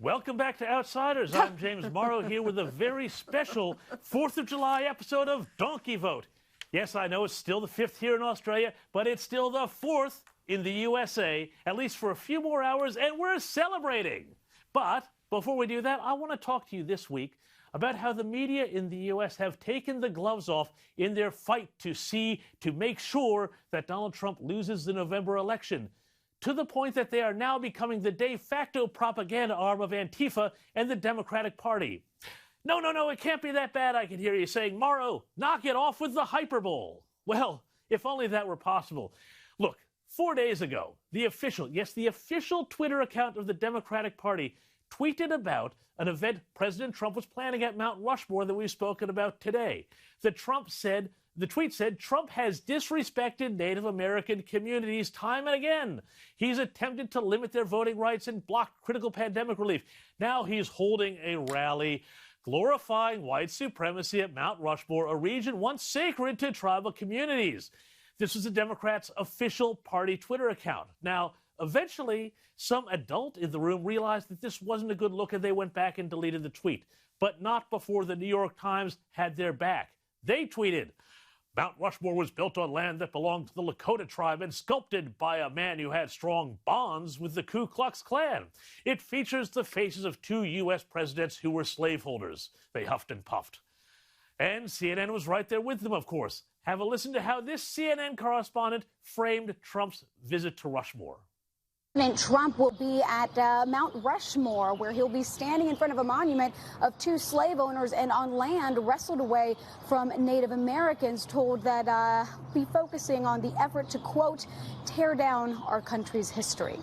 Welcome back to Outsiders. I'm James Morrow here with a very special 4th of July episode of Donkey Vote. Yes, I know it's still the 5th here in Australia, but it's still the 4th in the USA, at least for a few more hours, and we're celebrating. But before we do that, I want to talk to you this week about how the media in the U.S. have taken the gloves off in their fight to make sure that Donald Trump loses the November election, to the point that they are now becoming the de facto propaganda arm of Antifa and the Democratic Party. No, it can't be that bad, I can hear you saying. Morrow, knock it off with the hyperbole. Well, if only that were possible. Look, 4 days ago, the official Twitter account of the Democratic Party tweeted about an event President Trump was planning at Mount Rushmore that we've spoken about today. The tweet said, Trump has disrespected Native American communities time and again. He's attempted to limit their voting rights and block critical pandemic relief. Now he's holding a rally glorifying white supremacy at Mount Rushmore, a region once sacred to tribal communities. This was the Democrats' official party Twitter account. Now, eventually, some adult in the room realized that this wasn't a good look and they went back and deleted the tweet. But not before the New York Times had their back. They tweeted, Mount Rushmore was built on land that belonged to the Lakota tribe and sculpted by a man who had strong bonds with the Ku Klux Klan. It features the faces of 2 U.S. presidents who were slaveholders. They huffed and puffed. And CNN was right there with them, of course. Have a listen to how this CNN correspondent framed Trump's visit to Rushmore. President Trump will be at Mount Rushmore, where he'll be standing in front of a monument of 2 slave owners and on land wrestled away from Native Americans, told that be focusing on the effort to, quote, tear down our country's history.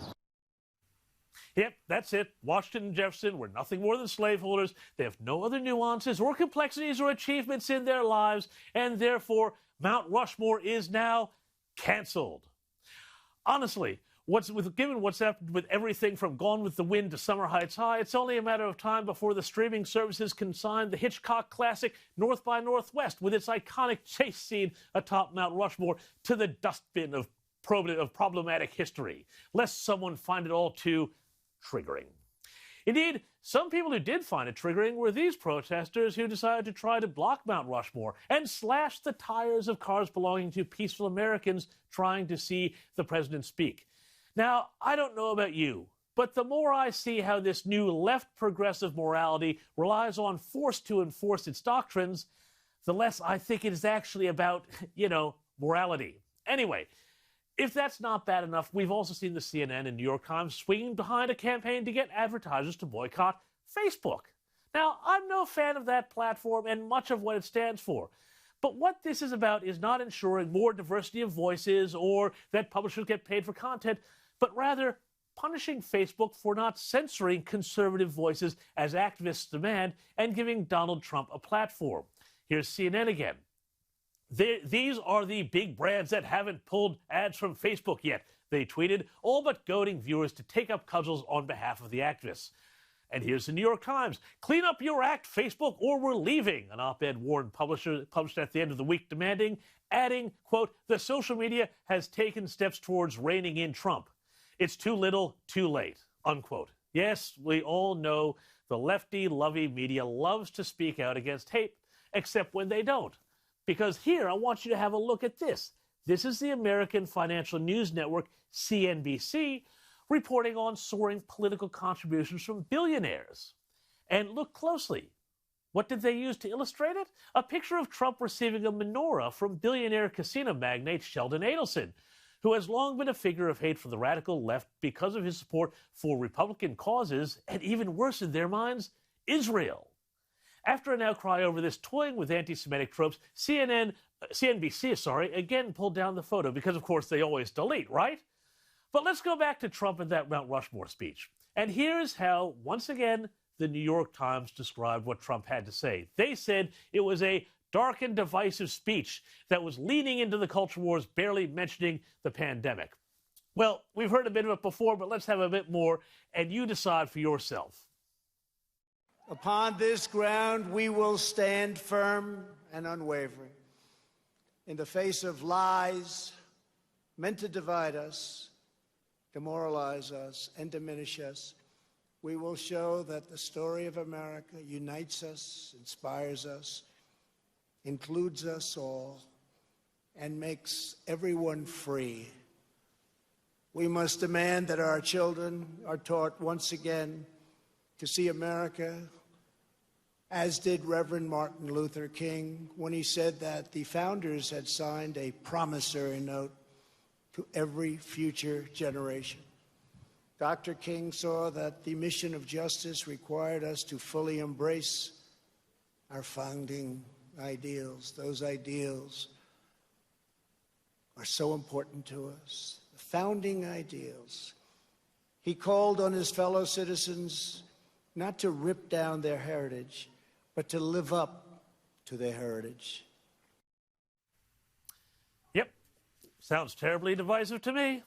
Yep, that's it. Washington and Jefferson were nothing more than slaveholders. They have no other nuances or complexities or achievements in their lives, and therefore Mount Rushmore is now canceled. Honestly, given what's happened with everything from Gone with the Wind to Summer Heights High, it's only a matter of time before the streaming services consign the Hitchcock classic North by Northwest with its iconic chase scene atop Mount Rushmore to the dustbin of problematic history, lest someone find it all too triggering. Indeed, some people who did find it triggering were these protesters who decided to try to block Mount Rushmore and slash the tires of cars belonging to peaceful Americans trying to see the president speak. Now, I don't know about you, but the more I see how this new left progressive morality relies on force to enforce its doctrines, the less I think it is actually about, morality. Anyway, if that's not bad enough, we've also seen the CNN and New York Times swinging behind a campaign to get advertisers to boycott Facebook. Now, I'm no fan of that platform and much of what it stands for. But what this is about is not ensuring more diversity of voices or that publishers get paid for content, but rather punishing Facebook for not censoring conservative voices as activists demand and giving Donald Trump a platform. Here's CNN again. These are the big brands that haven't pulled ads from Facebook yet, they tweeted, all but goading viewers to take up cudgels on behalf of the activists. And here's the New York Times. Clean up your act, Facebook, or we're leaving, an op-ed warned published at the end of the week, adding, quote, the social media has taken steps towards reining in Trump. It's too little, too late, unquote. Yes, we all know the lefty-lovey media loves to speak out against hate, except when they don't. Because here, I want you to have a look at this. This is the American financial news network, CNBC, reporting on soaring political contributions from billionaires. And look closely. What did they use to illustrate it? A picture of Trump receiving a menorah from billionaire casino magnate Sheldon Adelson, who has long been a figure of hate for the radical left because of his support for Republican causes, and even worse in their minds, Israel. After an outcry over this toying with anti-Semitic tropes, CNBC again pulled down the photo because, of course, they always delete, right? But let's go back to Trump and that Mount Rushmore speech. And here's how, once again, the New York Times described what Trump had to say. They said it was a dark and divisive speech that was leaning into the culture wars, barely mentioning the pandemic. Well, we've heard a bit of it before, but let's have a bit more, and you decide for yourself. Upon this ground, we will stand firm and unwavering in the face of lies meant to divide us, demoralize us, and diminish us, we will show that the story of America unites us, inspires us, includes us all, and makes everyone free. We must demand that our children are taught once again to see America, as did Reverend Martin Luther King when he said that the founders had signed a promissory note to every future generation. Dr. King saw that the mission of justice required us to fully embrace our founding ideals. Those ideals are so important to us. The founding ideals. He called on his fellow citizens not to rip down their heritage, but to live up to their heritage. Yep. Sounds terribly divisive to me.